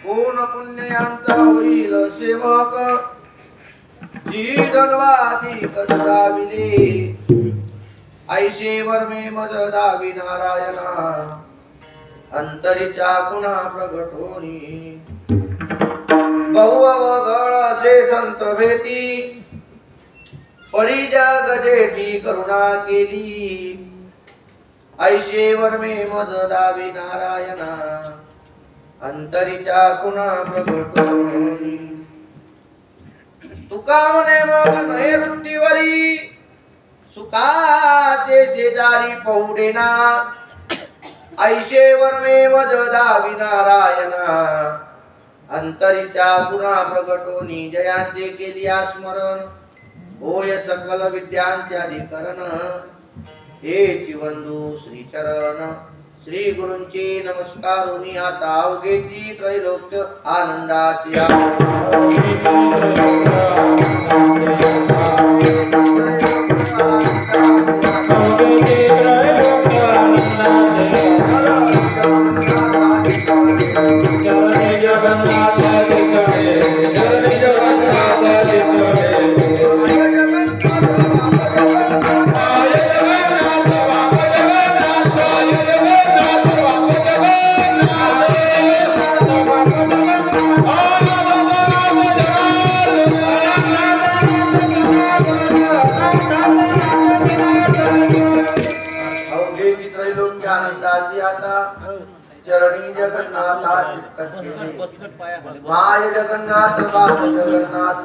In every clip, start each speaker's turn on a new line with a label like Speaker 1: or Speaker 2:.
Speaker 1: कोण पुण्यांचा होईल सेवक जी जन्मादी कदाविले ऐशे वर्मे मज दावी नारायणा अंतरीचा पुन्हा प्रगट होनी बहु अवघळाचे संत भेटी परिजा गजेठी करुणा केली ऐशे वर्मे मज दावी नारायणा अंतरीचा पुन्हा प्रगट होनी तुका म्हणे मग नैऋत्यवरी सुखाचे शेजारी पहुडेना ऐशे वर्मे मज दावी नारायणा अंतरीचा पुन्हा प्रगट होनी जयांचे केली स्मरण होय सकल विद्यांचे अधिकरण हे चिवंदू श्रीचरण श्री गुरूंचे नमस्कारोनी आता अवघेची त्रैलोक्य आनंदाची चरणी जगन्नाथा माय जगन्नाथ बाबू जगन्नाथ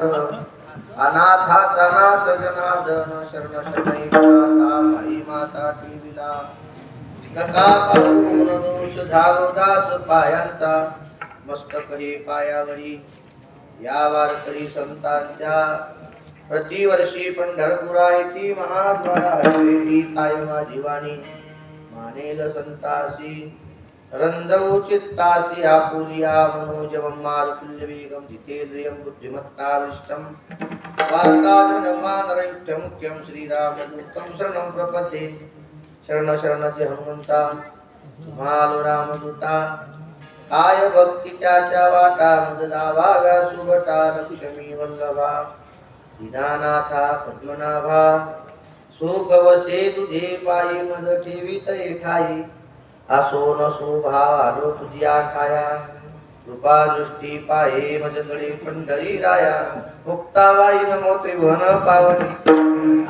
Speaker 1: अनाथाचा नाथ जनार्दन शरण शरणैकनाथा माई माता ठेविला नका पाहून दोष झालो दास पायांचा मस्तक हे पायावरी या वारकरी संतांच्या प्रतिवर्षी पंढरपुरा येती महाद्वारा हरवेटी कायमा जीवानी मानेल संतासी रंजौ चित्तासी आपुरिया मनोजवं मारुतुल्य वेगं जितेन्द्रियं बुद्धिमत्ताविष्टं वाताजनमानरयुक्तं मुख्यं श्रीरामदूतं शरणं प्रपद्ये शरण शरण जय हनुमंता मालो रामदूता काय भक्ती त्याच्या वाटा मज दावाव्या सुभटा लक्ष्मी वल्लभा दीनानाथा पद्मनाभा सुख वसे तुझे पायी मज ठेवीत ठाई असो नसो भाव आलो तुझी आठाया कृपा दृष्टी पाये मजकडे पंढरी राया मुक्ताबाई नमो त्रिभुवन पावनी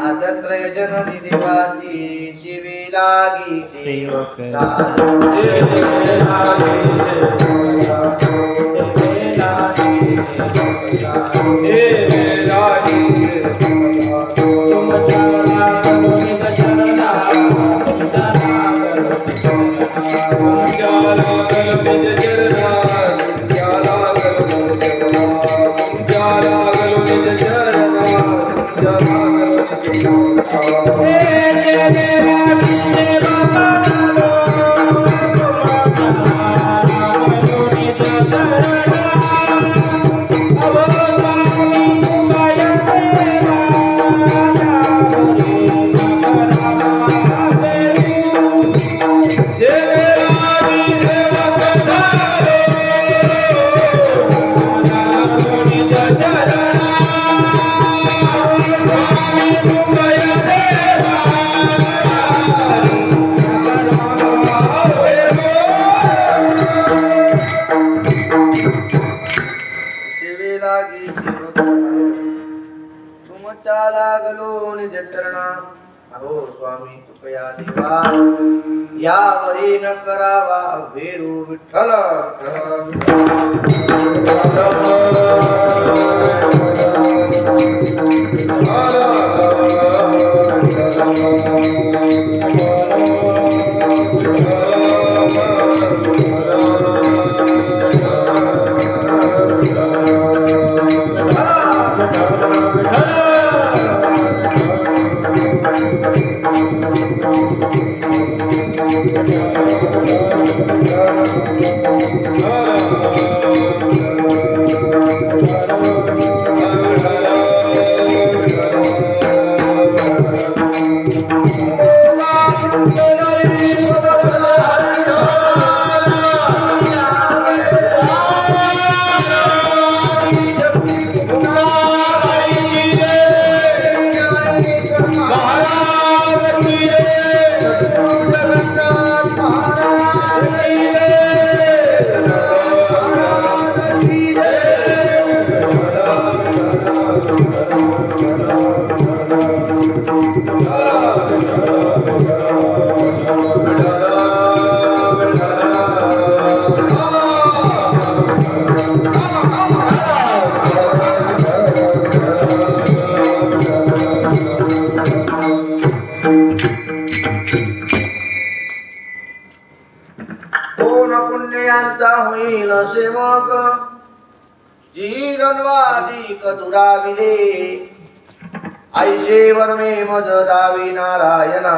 Speaker 1: आदत्रय जननी देवाची शिवे लागी सेवक
Speaker 2: Jai
Speaker 1: लागलो निज चरणा अहो स्वामी कृपया देवा यावरी न करावा भेरू विठ्ठल होईल सेवक जीवनवादिक दुराविले ऐशे वर्मे मज दावी नारायणा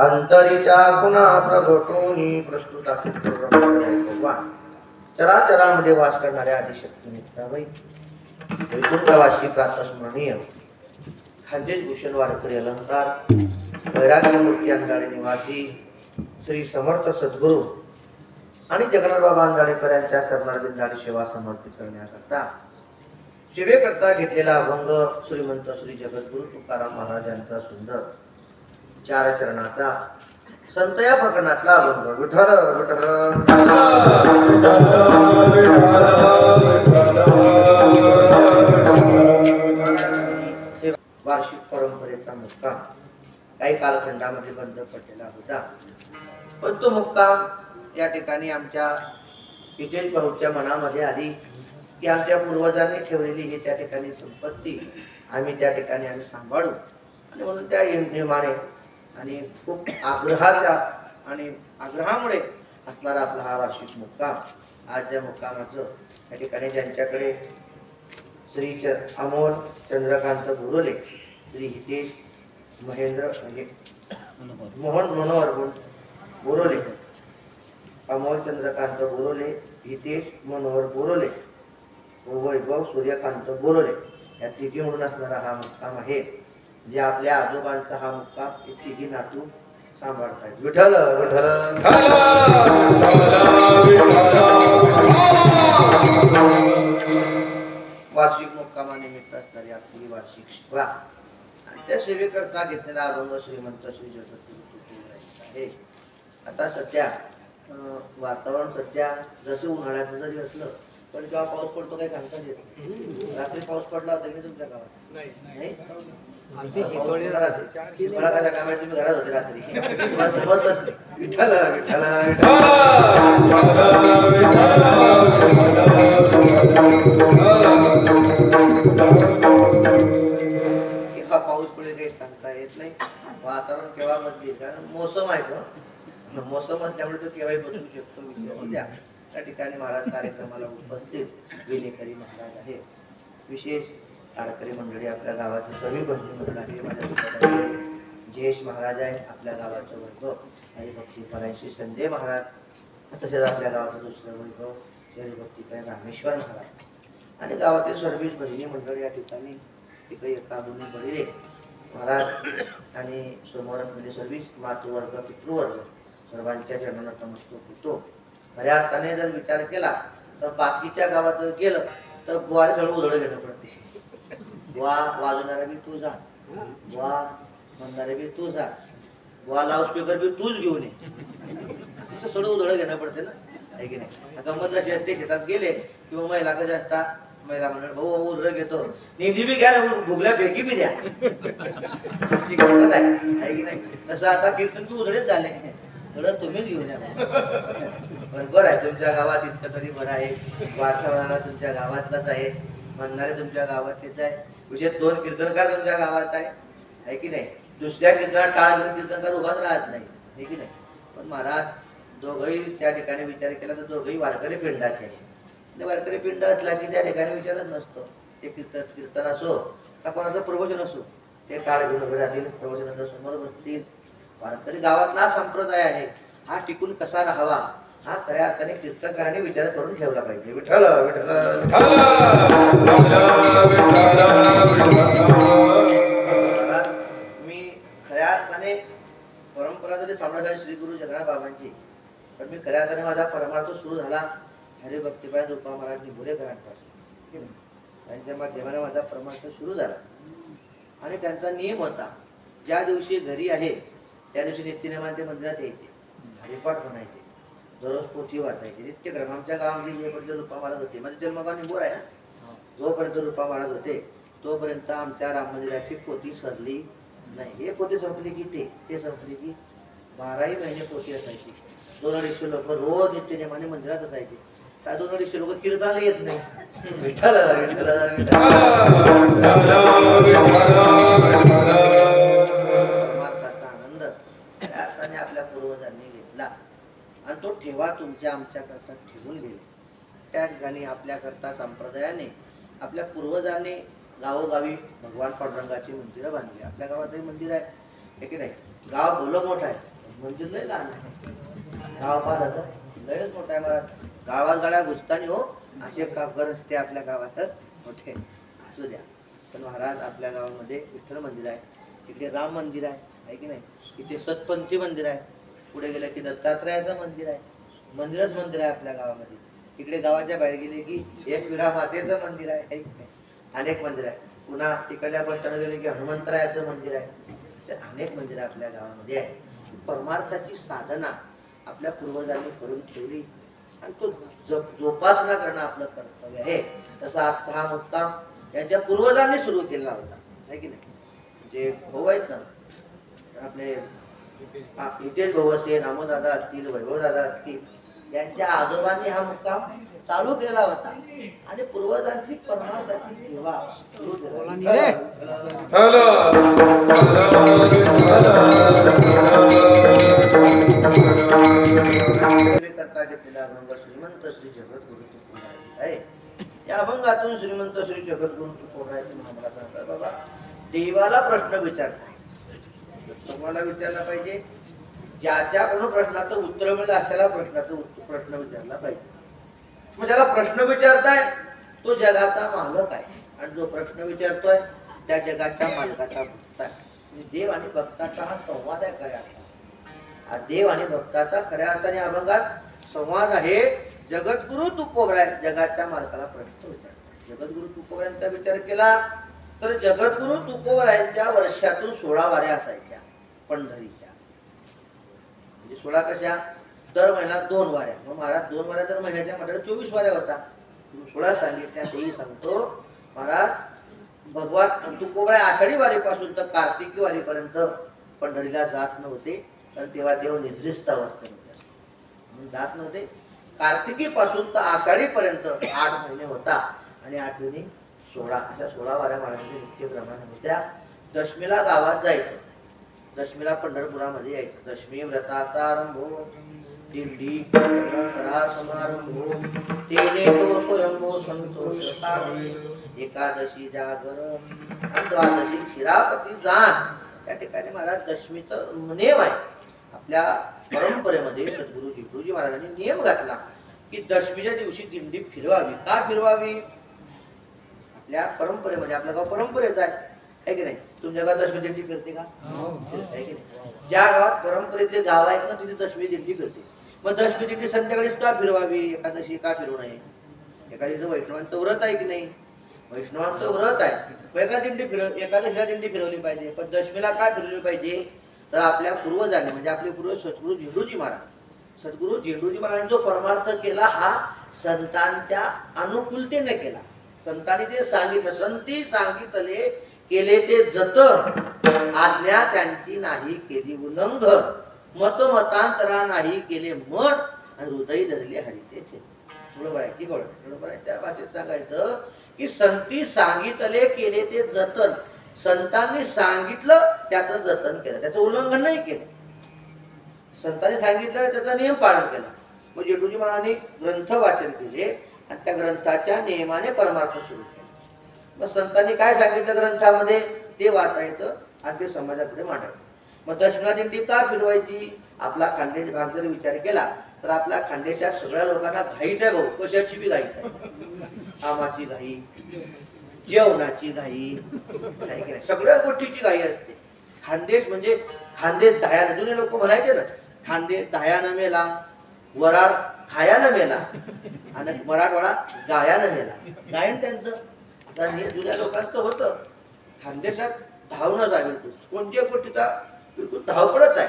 Speaker 1: अंतरिता पुन्हा प्रगटोनी प्रस्तुता भगवान चराचरामध्ये वास करणाऱ्या आदिशक्ती नित्याबाई वैकुंठवासी प्रातस्मरणीय खानदेश भूषण वारकरी अलंकार वैराग्य मूर्ती अंगाडे निवासी श्री समर्थ सद्गुरू आणि जगन्नाथ बाबा अंधाडेकर यांच्या चरणारविंदाची सेवा समर्पित करण्याकरता सेवेकरता घेतलेला अभंग श्रीमंत श्री जगद्गुरु तुकाराम महाराजांचा सुंदर चार चरणाचा संत या प्रकरणातला अभंग विठ्ठल वार्षिक परंपरेचा मुक्काम काही कालखंडामध्ये बंद पडलेला होता, पण तो मुक्काम या ठिकाणी आमच्या हितेश भाऊच्या मनामध्ये आली की आमच्या पूर्वजांनी ठेवलेली ही त्या ठिकाणी संपत्ती आम्ही त्या ठिकाणी सांभाळू, आणि म्हणून त्या नियमाने आणि खूप आग्रहामुळे असणारा आपला हा वार्षिक मुक्काम. आज या मुक्कामाचं या ठिकाणी ज्यांच्याकडे श्री अमोल चंद्रकांत बोरोले, श्री हितेश महेंद्र म्हणजे मोहन मनोहर बोरोले, अमोल चंद्रकांत बोरोले, हितेश मनोहर बोरोले व वैभव सूर्यकांत बोरोले या तिघी म्हणून असणारा हा मुक्काम आहे, जे आपल्या आजोबांचा हा मुक्काम हे तिघी नातू सांभाळतात. विठ्ठल वार्षिक मुक्कामानिमित्त असणारी आपली वार्षिक सेवा आणि त्या सेवेकरता घेतलेला अभंग श्रीमंत श्री जगद्गुरु आहे. आता सध्या वातावरण सध्या जसं उन्हाळ्याचं जरी असलं पण जेव्हा पाऊस पडतो काही सांगताच येत नाही. रात्री पाऊस पडला होता की तुमच्या गावात? नाही. मला काय कामात तुम्ही घरात होते रात्री, समजतच नाही. विठ्ठल विठ्ठल केव्हा पाऊस पडेल काही सांगता येत नाही. वातावरण केव्हा बदलेल, कारण मोसम आहे तो, मोसम असल्यामुळे तो केव्हाही बदलू शकतो. उद्या त्या ठिकाणी महाराज कार्यक्रमाला उपस्थित विलेकरी महाराज आहे. विशेष वारकरी मंडळी आपल्या गावाचे सर्व बंधू मंडळ आहे. माझ्या जयेश महाराज आहे, आपल्या गावाचं वैभव हरिभक्ती परायण संजय महाराज, तसेच आपल्या गावाचं दुसरं वैभव हरिभक्ती परायण रामेश्वर महाराज, आणि गावातील सर्वच भजनी मंडळी या ठिकाणी एका मुली बळीले महाराज आणि समोर असलेले सर्विस मातृवर्ग पितृवर्ग सर्वांच्या चरणांना नमस्कार होतो. खऱ्या अर्थाने जर विचार केला तर बाकीच्या गावात जर गेलं तर बुवारे सगळं उधळ घेणं पडते. बुवा वाजवणारा बी तू जा, बुवा म्हणणारे बी तू जा, बुवा लाऊडस्पीकर बी तूच घेऊन ये, असं सगळं उधळ घेणं पडते ना, आहे की नाही. गंमत अशी असते, शेतात गेले किंवा महिला कशा असतात महिला म्हणून भाऊ भाऊ उरलं घेतो निधी बी घ्या ना भुगल्या पैकी बी द्या अशी गंमत आहे की नाही. तसं आता कीर्तन तू उधळेच झाले थोडं तुम्हीच घेऊन या बरोबर आहे. तुमच्या गावात इतकं तरी बरं आहे, वातावरणाला तुमच्या गावातलाच आहे, म्हणणारे तुमच्या गावातलेच आहे, विशेष 2 कीर्तनकार तुमच्या गावात आहे की नाही. दुसऱ्या कीर्तनात टाळ घेऊन कीर्तनकार उभाच राहत नाही की नाही. पण महाराज दोघंही त्या ठिकाणी विचार केला तर दोघंही वारकरी पिंडाचे आहे. वारकरी पिंड असला की त्या ठिकाणी विचारच नसतो. ते कीर्तन असो का कोणाचं प्रवचन असो ते टाळ घेऊन उभे राहतील, प्रवचनाच्या समोर बसतील. वारकरी गावातला संप्रदाय आहे, हा टिकून कसा राहावा हा खऱ्या अर्थाने कीर्तनकारांनी विचार करून ठेवला पाहिजे. विठ्ठल मी खऱ्या अर्थाने परंपरा जरी सांभाळत श्री गुरु जगन्नाथ बाबांची, पण मी खऱ्या अर्थाने माझा परमार्थ सुरू झाला हरिभक्तीबाई रूपा महाराज निंबोरेकरांपासून. त्यांच्या माध्यमाने माझा परमार्थ सुरू झाला आणि त्यांचा नियम होता ज्या दिवशी घरी आहे त्या दिवशी नित्यनेमाने ते मंदिरात यायचे, हरिपाठ म्हणायचे, दररोज पोथी वाचायची नित्यक्रम. आमच्या गावामध्ये जोपर्यंत रूपा महाराज होते, माझं जन्मगाव निंबोर आहे, जोपर्यंत रूपा महाराज होते तोपर्यंत आमच्या राम मंदिराची पोथी सरली नाही. हे पोथी संपली की ते संपली की 12ही महिने पोथी असायची. 200-250 लोक रोज नित्यनेमाने मंदिरात असायचे. त्या 200-250 लोक कीर्तनाला येत नाही. विठ्ठल विठ्ठल परमार्थाचा आनंद त्याने आपल्या पूर्वजांनी घेतला आणि तो ठेवा तुमच्या आमच्या करता ठेवून गेले. त्या ठिकाणी आपल्या करता संप्रदायाने आपल्या पूर्वजांनी गावोगावी भगवान पांडुरंगाची मंदिरं बांधली. आपल्या गावातही मंदिर आहे की नाही. गाव भलं मोठं आहे, मंदिर लय लहान आहे. गाव फार लयच मोठं आहे महाराज. गावात गाड्या घुसतानी हो असे कामगार रस्ते आपल्या गावात मोठे असू द्या. पण महाराज आपल्या गावामध्ये विठ्ठल मंदिर आहे, तिकडे राम मंदिर आहे की नाही, इथे सतपंथी मंदिर आहे, पुढे गेलं की दत्तात्रयाचं मंदिर आहे. मंदिरच मंदिर आहे आपल्या गावामध्ये. तिकडे गावाच्या बाहेर गेले की एक विरा मातेचं मंदिर आहे की नाही, अनेक मंदिर आहे. पुन्हा तिकडल्या बसताना गेले की हनुमंतरायाचं मंदिर आहे. असे अनेक मंदिरं आपल्या गावामध्ये आहे. परमार्थाची साधना आपल्या पूर्वजांनी करून ठेवली आणि तो जोपासना करणं आपलं कर्तव्य आहे. तसा आजचा हा मुक्काम यांच्या पूर्वजांनी सुरू केला होता आहे की नाही. जे भाऊ आहेत ना आपले हितेश भाऊ असेल, नामोदादा असतील, वैभवदादा असतील, यांच्या आजोबांनी हा मुक्काम चालू केला होता आणि पूर्वजांची परमार्थाची सेवा सुरू केली. करता घेतलेला अभंग श्रीमंत श्री जगद्गुरु तुकोबराय आहे. या अभंगातून श्रीमंत श्री जगद्गुरु तुकोबराय महाराज सांगतात, बाबा देवाला प्रश्न विचारताय तुम्हाला विचारला पाहिजे. ज्याच्याकडून प्रश्नाचं उत्तर मिळेल अशाला प्रश्न विचारला पाहिजे. मग ज्याला प्रश्न विचारताय तो जगाचा मालक आहे आणि जो प्रश्न विचारतोय त्या जगाच्या मालकाचा भक्त आहे. देव आणि भक्ताचा हा संवाद आहे खऱ्या अर्थाने. हा देव आणि भक्ताचा खऱ्या अर्थाने अभंगात संवाद आहे. जगद्गुरु तुकोबराय जगाच्या मालकाला प्रश्न विचारतात. जगद्गुरु तुकोबरायांचा विचार केला तर जगद्गुरु तुकोबरायांच्या वर्षातून 16 वाऱ्या असायच्या पंढरीच्या. म्हणजे 16 कशा, दर महिन्यात 2 वाऱ्या. मग महाराज 2 वाऱ्या दर महिन्याच्या म्हटलं 24 वाऱ्या होता. 16 सांगितल्या तेही सांगतो महाराज. भगवान तुकोबराय आषाढी वारीपासून तर कार्तिकी वारीपर्यंत पंढरीला जात नव्हते, कारण तेव्हा देव निद्रिस्त अवस्थेत होते, जात नव्हते. कार्तिकी पासून तर आषाढी पर्यंत 8 महिने होता आणि 8 महिने 16 अशा 16 वाऱ्या महाराजांच्या नित्यप्रमाणे होत्या. दशमीला गावात जायचं, दशमीला पंढरपुरामध्ये यायचं. दशमी व्रताचा आरंभो दिंडी करा समारंभो तेने तो स्वयंभो संतोष काढे एकादशी जागर आणि द्वादशी क्षीरापती जाण. त्या ठिकाणी महाराज दशमीचं नियम आहे. आपल्या परंपरेमध्ये सद्गुरू जिगुरुजी महाराजांनी नियम घातला की दशमीच्या दिवशी दिंडी फिरवावी. का फिरवावी? आपल्या परंपरेमध्ये, आपलं गाव परंपरेचं आहे की नाही. तुमच्या गावात दशमी दिंडी फिरते का? आहे की नाही. ज्या गावात परंपरेचे गाव आहेत ना तिथे दशमी दिंडी फिरते. मग दशमी दिंडी संध्याकाळीच का फिरवावी? एकादशी का फिरवू नये? एकादशीचं वैष्णवांचं व्रत आहे की नाही, वैष्णवांचं व्रत आहे. एकादशीला दिंडी फिरवली पाहिजे. पण दशमीला का फिरवली पाहिजे? तर आपल्या पूर्वजांनी म्हणजे आपले पूर्वज सद्गुरू झेंडूजी महाराजांनी जो परमार्थ केला हा संतांच्या अनुकूलतेने केला. संतांनी ते सांगितलं, संती सांगितले केले ते जतन, आज्ञा त्यांची नाही केली उल्लंघन, मत मतांतरा नाही केले मन, आणि हृदय धरले हरितेचे. बरोबर आहे की बरोबर आहे. त्या भाषेत सांगायचं की संती सांगितले केले ते जतन, संतांनी सांगितलं त्याचं जतन केलं, त्याचं उल्लंघन नाही केलं. संतांनी सांगितलं त्याचा नियम पालन केला. मग जेठूजी महाराजांनी ग्रंथ वाचन केले आणि त्या ग्रंथाच्या नियमाने परमार्थ सुरू केला. मग संतांनी काय सांगितलं ग्रंथामध्ये ते वाचायचं आणि ते समाजापुढे मांडायचं. मग दक्षिणा दिंडी का फिरवायची? आपला खानदेश भाग जर विचार केला तर आपल्या खानदेशात सगळ्या लोकांना घाईच आहे भाऊ, कशाची बी घाई आहे. कामाची घाई, जेवणाची घाई, सगळ्या गोष्टीची घाई असते. खानदेश म्हणजे खानदेश दह्यानं, जुने लोक म्हणायचे ना, खानदेश दह्यानं मेला, वराड खायानं मेला आणि मराठवाडा गायानं मेला. गायन त्यांचं आता जुन्या लोकांचं होतं. खानदेशात धावणं जाईल कोणत्या गोष्टीचा बिलकुल धावपडच आहे.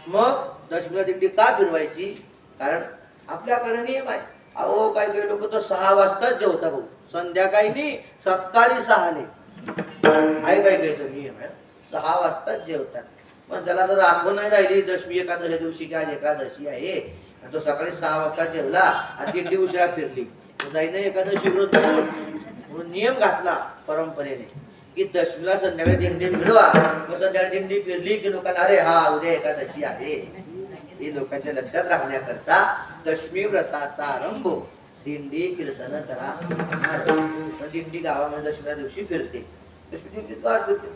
Speaker 1: मग दक्षिणा दिंडी का फिरवायची? कारण आपल्याकडे नियम आहे. अहो काही काही लोक तर 6 वाजताच जेवता भाऊ, संध्याकाळी नाही सकाळी 6ले आहे. काही काही नियम आहे 6 वाजताच जेवतात. मग त्याला जर आठवण नाही राहिली दशमी एकादशी दिवशी की आज एकादशी आहे आणि तो सकाळी 6 वाजता जेवला आणि दिंडी उशिरा फिरली, जाईन एकादशी व्रत म्हणून नियम घातला परंपरेने की दशमीला संध्याकाळी दिंडी फिरवा. मग संध्याकाळी दिंडी फिरली की लोकांना अरे हा उद्या एकादशी आहे, हे लोकांच्या लक्षात राखण्याकरता दशमी व्रताचा आरंभ दिंडी कीर्तन करा. दिंडी गावामध्ये दशमीच्या दिवशी फिरते. दशमी दिवशी का फिरते?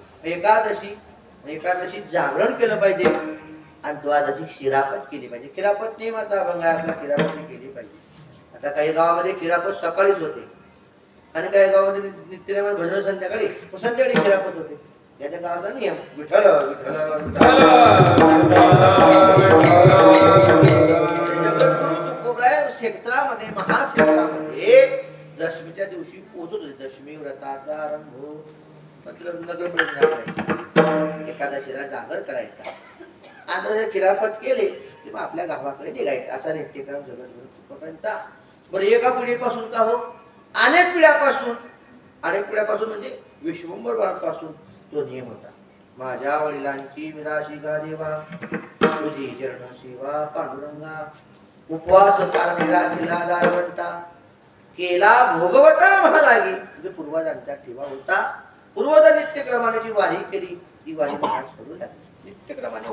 Speaker 1: एकादशी जागरण केलं पाहिजे आणि द्वादशी शिरापत केली पाहिजे. खिरापत नियमाचा अभंग आहे आपला, खिरापत केली पाहिजे. आता काही गावामध्ये खिरापत सकाळीच होते आणि काही गावामध्ये नित्यनेमाने भजन संध्याकाळी खिरापत होते. याच्या गावाचा नियम विठ्ठल विठ्ठल क्षेत्रामध्ये महाक्षेत्रामध्ये दशमीच्या दिवशी पोहोचत होते. दशमी व्रताचा आरंभ नगर करायचा, एकादशीला जागर करायचा. आता खिरापत केले की मग आपल्या गावाकडे निघायचं. असा नित्यक्रम जगद्गुरु तुकोबांचा. बरं एका पिढीपासून का हो, अनेक पिढ्यापासून म्हणजे विश्वंभरपासून तो नियम होता. माझ्या वडिलांची मिराशी गा देवा, तुझी चरण सेवा पांडुरंगा, उपवास कारलेला दिला दारवंटा, केला भोगवटा महालागी. म्हणजे पूर्वजांचा ठेवा होता. पूर्वजा नित्यक्रमाने जी वारी केली ती वारी महाराज करू लागली. नित्यक्रमाने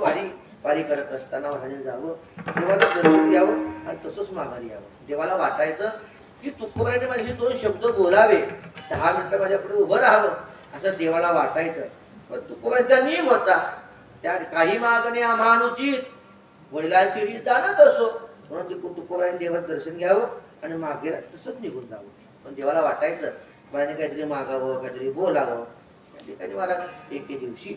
Speaker 1: वारी करत असताना महाराज जावं, देवाला दर्शन घ्यावं आणि तसंच माघारी यावं. देवाला वाटायचं की तुकोबाने माझे 2 शब्द बोलावे, 10 मिनिटं माझ्या पुढे उभं राहावं असं देवाला वाटायचं. पण तुकोबाचा नियम होता, त्या काही मागणे आम्हानुचित, वडिलांची रीत जाणत असो म्हणून तुकोबाने देवाचं दर्शन घ्यावं आणि मागे तसंच निघून जावं. पण देवाला वाटायचं मला काहीतरी मागावं, काहीतरी बोलावं. त्या ठिकाणी मला एके दिवशी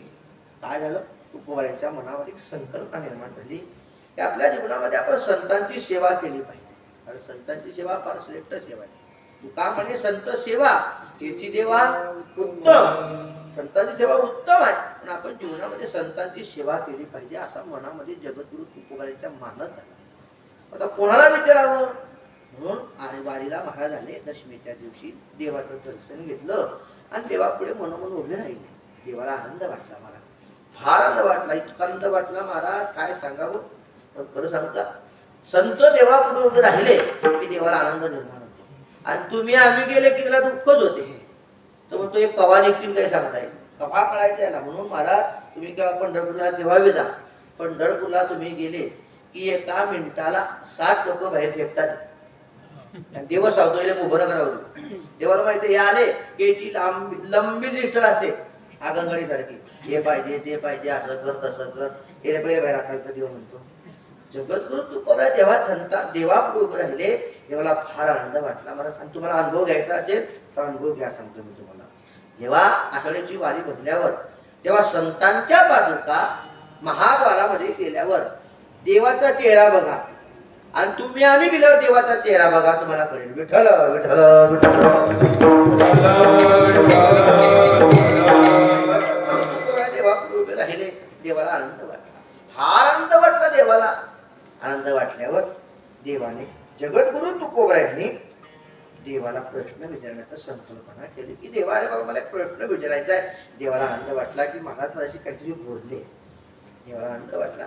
Speaker 1: काय झालं, तुकोबांच्या मनावर एक संकल्पना निर्माण झाली की आपल्या जीवनामध्ये आपण संतांची सेवा केली पाहिजे. कारण संतांची सेवा फार श्रेष्ठ सेवा आहे. तुका म्हणे संत सेवा त्याची देवा उत्तम. संतांची सेवा उत्तम आहे, पण आपण जीवनामध्ये संतांची सेवा केली पाहिजे असा मनामध्ये जगद्गुरु तुकोबांच्या मानत झाला. आता कोणाला विचारावं म्हणून वारीला महाराज आले. दशमीच्या दिवशी देवाचं दर्शन घेतलं आणि देवापुढे मनोमन उभे राहिले. देवाला आनंद वाटला, मला फार आनंद वाटला, इतका आनंद वाटला महाराज काय सांगावं. पण खरं सांगता संत देवापुढे उभे राहिले की देवाला आनंद निर्माण होतो. आणि तुम्ही आम्ही गेले की त्याला दुःखच होते. तर मग तो एक कवा निघतील काही सांगता येईल, कवा कळायचा याला. म्हणून महाराज तुम्ही केव्हा पंढरपूरला केव्हा जा, पंढरपूरला तुम्ही गेले की एका मिनिटाला 60 लोक बाहेर फेकतात. देव सावतो उभं करावं. देवाला माहिती हे आले की याची लंबी लिस्ट राहते आगंगडी सारखी, हे पाहिजे ते पाहिजे, असं कर तसं कर, हे पहिले बाहेर टाकायचं. देव म्हणतो जगद्गुरु तुकोबा जेव्हा संता देवापुढे उभे राहिले देवाला फार आनंद वाटला. मला सांग, तुम्हाला अनुभव घ्यायचा असेल तर अनुभव घ्या. सांगतो मी तुम्हाला. जेव्हा आषाढीची वारी भरल्यावर तेव्हा संतांच्या पादुका महाद्वारामध्ये गेल्यावर देवाचा चेहरा बघा आणि तुम्ही आम्ही गेल्यावर देवाचा चेहरा बघा, तुम्हाला कळेल. विठ्ठल विठ्ठल देवापुढे उभे राहिले. देवाला आनंद वाटला, फार आनंद वाटला देवाला. आनंद वाटल्यावर देवाने जगद्गुरु तुकोबा यांनी देवाला प्रश्न विचारण्याचा संकल्पना केली की देवा रे बाबा मला एक प्रश्न विचारायचा आहे. देवाला आनंद वाटला की महाराज माझ्याशी काहीतरी बोलले. देवाला आनंद वाटला.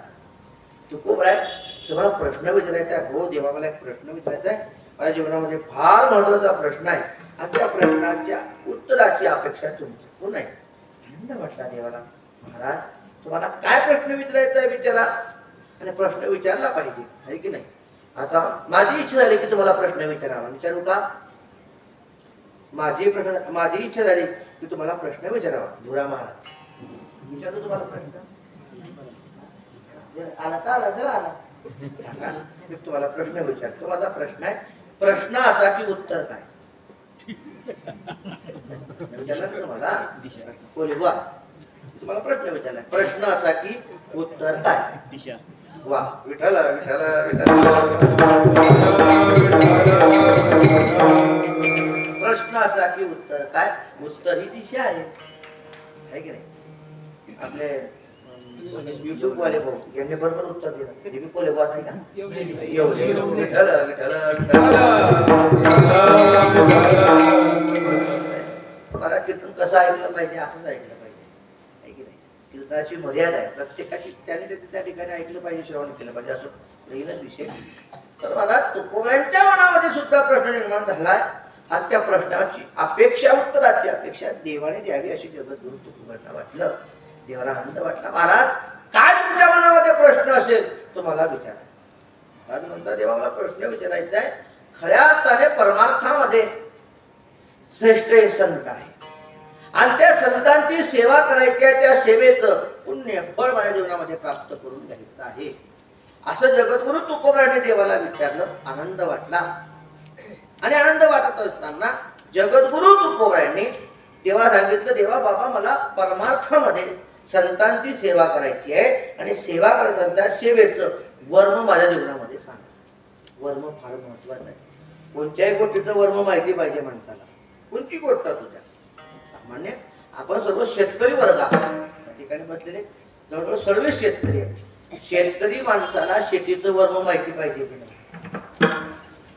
Speaker 1: तुकोबराय तुम्हाला प्रश्न विचारायचा आहे. हो देवा मला एक प्रश्न विचारायचा आहे. माझ्या जीवनामध्ये फार महत्वाचा प्रश्न आहे आणि त्या प्रश्नाच्या उत्तराची अपेक्षा तुमच्याकडून आहे. आनंद वाटला देवाला. महाराज तुम्हाला काय प्रश्न विचारायचा आहे विचारा. आणि प्रश्न विचारला पाहिजे आहे की नाही. आता माझी इच्छा झाली की तुम्हाला प्रश्न विचारावा. विचारू का? माझी इच्छा झाली की तुम्हाला प्रश्न विचारावा. धुरा महाराज विचारू तुम्हाला प्रश्न. आला का? आला जरा आला सांगा. मी तुम्हाला प्रश्न विचारतो. माझा प्रश्न आहे. प्रश्न असा की उत्तर काय? विचारला का तुम्हाला? बोले वा तुम्हाला प्रश्न विचारलाय. प्रश्न असा की उत्तर काय? वा विठ्ठल विठ्ठल प्रश्न असा की उत्तर काय? उत्तर ही दिशा आहे की नाही. आपले युट्यूब वाले भाऊ यांनी बरोबर उत्तर दिलं. मी कोले बात आहे का? विठ्ठल विठ्ठल मला कीर्तन कसं ऐकलं पाहिजे असंच ऐकलं पाहिजे आहे की नाही. कीर्तनाची मर्यादा आहे. प्रत्येकाची त्याने त्या ठिकाणी ऐकलं पाहिजे श्रवण केलं पाहिजे असं पहिलाच विषय. तर मला तुकोबरायांच्या मनामध्ये सुद्धा प्रश्न निर्माण झालाय. आणि त्या प्रश्नाची अपेक्षा उत्तराची अपेक्षा देवाने द्यावी अशी जगद्गुरु तुकोबरायांना वाटलं. देवाला आनंद वाटला. महाराज काय तुमच्या मनामध्ये प्रश्न असेल तुम्हाला विचारा. आज म्हणता देवा मला प्रश्न विचारायचा आहे. खऱ्या अर्थाने परमार्थामध्ये श्रेष्ठ हे संत आहे आणि त्या संतांची सेवा करायची आहे. त्या सेवेचं पुण्य फळ माझ्या जीवनामध्ये प्राप्त करून घ्यायचं आहे असं जगद्गुरु तुकोबरायांनी देवाला विचारलं. आनंद वाटला. आणि आनंद वाटत असताना जगद्गुरु तुकोबरायांनी देवाला सांगितलं देवा बाबा मला परमार्थामध्ये संतांची सेवा करायची आहे आणि सेवा करताना सेवेचं वर्म माझ्या जीवनामध्ये सांगा. वर्म फार महत्वाचं आहे. कोणत्याही गोष्टीचं वर्म माहिती पाहिजे माणसाला. कोणती गोष्ट असू द्या. सामान्य आपण सर्व शेतकरी वर्ग आहोत. त्या ठिकाणी बसलेले जवळजवळ सर्व शेतकरी आहेत. शेतकरी माणसाला शेतीचं वर्म माहिती पाहिजे की नाही.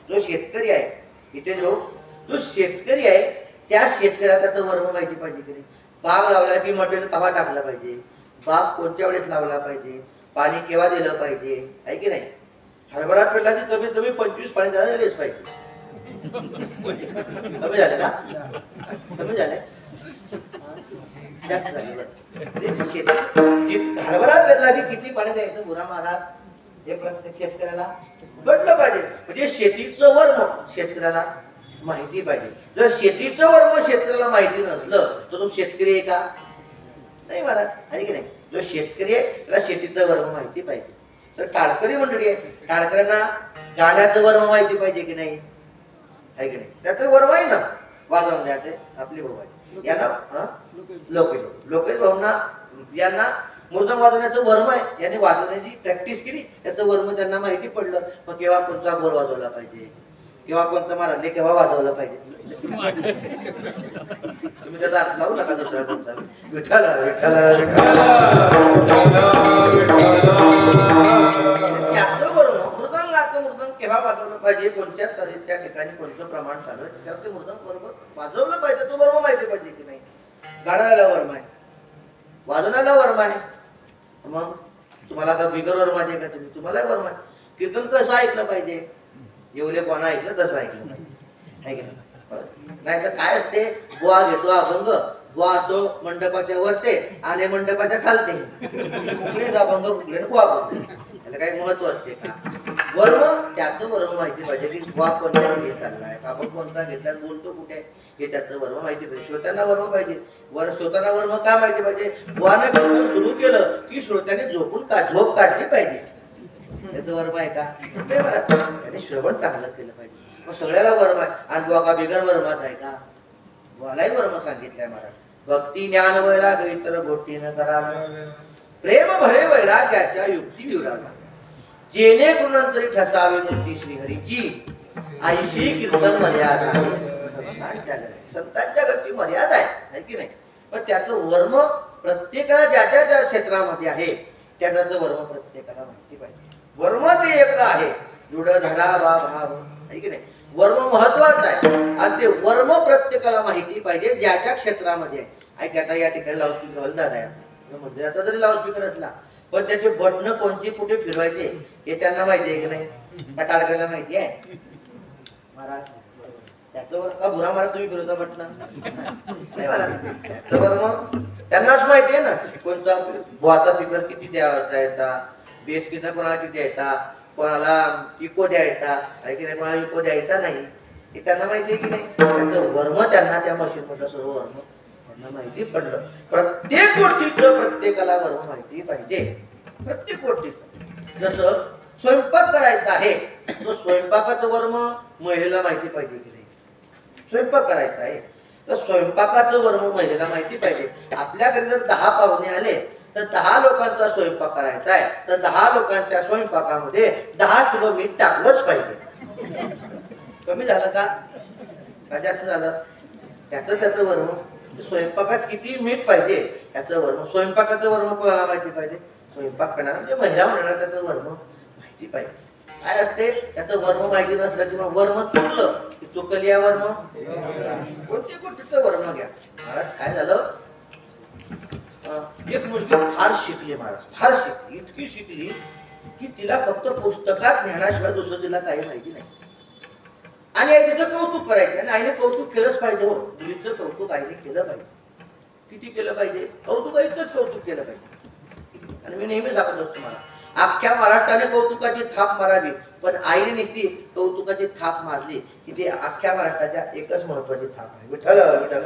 Speaker 1: जो शेतकरी आहे इथे जो शेतकरी आहे त्या शेतकऱ्याला त्याचं वर्म माहिती पाहिजे की नाही. बाग लावला की मटेरियल केव्हा टाकलं पाहिजे. बाग कोणत्या वेळेस लावला पाहिजे. पाणी केव्हा दिलं पाहिजे आहे की नाही. हरभरा पेरला की कमीत कमी 25 पाणी झालेच पाहिजे. कमी झाले का? कमी झाले जास्त झाले. हरभरा पेरला की किती पाणी द्यायचं बुरा महाराज हे प्रत्येक शेतकऱ्याला कळलं पाहिजे. म्हणजे शेतीचं वर्म शेतकऱ्याला माहिती पाहिजे. जर शेतीचं वर्म शेतकऱ्याला माहिती नसलं तर तो शेतकरी आहे का? नाही महाराज आहे की नाही. जो शेतकरी आहे त्याला शेतीचं वर्म माहिती पाहिजे. तर टाळकरी मंडळी आहे. टाळकऱ्यांना गाण्याचं वर्म माहिती पाहिजे की नाही आहे की नाही. त्याचं वर्म आहे ना वाजवण्याचे आपले भाऊ आहे. यांना लोकेश भाऊंना यांना मृदंग वाजवण्याचं वर्म आहे. यांनी वाजवण्याची प्रॅक्टिस केली. त्याचं वर्म त्यांना माहिती पडलं. मग केव्हा कोणता बोल वाजवला पाहिजे किंवा कोणतं महाराज केव्हा वाजवलं पाहिजे. तुम्ही त्याचा अर्थ लावू नका दुसरा कोणता. विठ्ठल विठ्ठल त्याचं बरोबर मृदंगाचं मृदंग केव्हा वाजवलं पाहिजे. कोणत्या त्या ठिकाणी कोणतं प्रमाण चालू आहे त्याच्यावर ते मृदंग बरोबर वाजवलं पाहिजे. तो वर्म माहिती पाहिजे की नाही. गाण्याला वर्म आहे. वाजवण्याला वर्म आहे. मग तुम्हाला का बिगर वर्माचे का तुम्हाला वर्म आहे. कीर्तन कसं ऐकलं पाहिजे. येवले कोणा ऐकलं तसं ऐकलं पाहिजे. नाही तर काय असते बुवा घेतो अभंग. बुवा असतो मंडपाच्या वरते आणि मंडपाच्या खालते. कुठलेच अभंग कुठले बुवा त्याला काही महत्व असते का. वर्म त्याचं वर्म माहिती पाहिजे की बुवा कोणत्या घेत चाललाय. आपण कोणता घेतला बोलतो कुठे हे त्याचं वर्म माहिती पाहिजे. श्रोत्यांना वर्म पाहिजे. श्रोत्यांना वर्म का माहिती पाहिजे. बुवाने सुरू केलं की श्रोत्याने झोप काढली पाहिजे. त्याचं वर्म आहे का. त्याने श्रवण चांगलं केलं पाहिजे. मग सगळ्याला वर्म आहे. आणि बुवा का बिगर वर्मात आहे का. बुवालाही वर्म सांगितलंय महाराज. भक्ती ज्ञान वैराग इतर गोष्टी न करावे. प्रेम भरे वैराग्याच्या युक्ती विवरागा. जेणे कुणंतरी ठसावे मूर्ती श्रीहरीची. ऐशी कीर्तन मर्यादा संतांच्या घरची मर्यादा आहे की नाही. पण त्याचं वर्म प्रत्येकाला ज्या ज्या क्षेत्रामध्ये आहे त्याचं वर्म प्रत्येकाला माहिती पाहिजे. वर्म ते एक आहे. दृढ धडा वा भाव आहे की नाही. वर्म महत्वाचं आहे आणि ते वर्म प्रत्येकाला माहिती पाहिजे ज्या क्षेत्रामध्ये आहे. ऐक आता या ठिकाणी लाऊडस्पीकर दादा आहे मंदिराचा जरी लाऊडस्पीकर असला पण त्याचे बटणं कोणती कुठे फिरवायचे हे त्यांना माहिती आहे की नाही? का टाळकाला माहिती आहे? महाराज त्याचं का भुरा महाराज तुम्ही फिरवता बटणं नाही महाराज त्याचं वर्म त्यांनाच माहिती आहे ना. कोणता बुवाचा स्पीकर किती द्यायचा, बेस किती कोणाला किती द्यायचा, कोणाला इको द्यायचा आहे की नाही, कोणाला इको द्यायचा नाही हे त्यांना माहिती आहे की नाही? त्याचं वर्म त्यांना त्या मशीन मधलं सर्व वर्म त्यांना माहिती पडलं. प्रत्येक गोष्टीचं प्रत्येकाला वर्म माहिती पाहिजे. प्रत्येक गोष्टीचं जसं स्वयंपाक करायचा आहे तो स्वयंपाकाचं वर्म महिलेला माहिती पाहिजे की नाही? स्वयंपाक करायचा आहे तर स्वयंपाकाचं वर्म महिलेला माहिती पाहिजे. आपल्या घरी जर 10 पाहुणे आले तर 10 लोकांचा स्वयंपाक करायचा आहे तर 10 लोकांच्या स्वयंपाकामध्ये 10 किलो मीठ टाकलंच पाहिजे. कमी झालं का जास्त झालं? त्याचं वर्म स्वयंपाकात किती मीठ पाहिजे त्याचं वर्म. स्वयंपाकाचं वर्म कोणाला माहिती पाहिजे? स्वयंपाक करणार म्हणजे महिला म्हणणार त्याचं वर्म माहिती पाहिजे. काय असते त्याचं वर्म माहिती नसलं किंवा वर्म चुकलं की चुकल या वर्म कोणत्या गोष्टीचं वर्म घ्या. महाराज काय झालं एक मुलगी फार शिकली महाराज, फार शिकली, इतकी शिकली की तिला फक्त पुस्तकात ज्ञानाशिवाय दुसरं तिला काही माहिती नाही. आणि आई तिचं कौतुक करायचं आणि आईने कौतुक केलंच पाहिजे. हो मुलीचं कौतुक आईने केलं पाहिजे. किती केलं पाहिजे? कौतुक आईचंच कौतुक केलं पाहिजे. आणि मी नेहमी सांगत असतो तुम्हाला अख्ख्या महाराष्ट्राने कौतुकाची थाप मारावी पण आईने नुसती कौतुकाची थाप मारली की ती अख्ख्या महाराष्ट्राच्या एकच महत्वाची थाप आहे. विठ्ठल विठ्ठल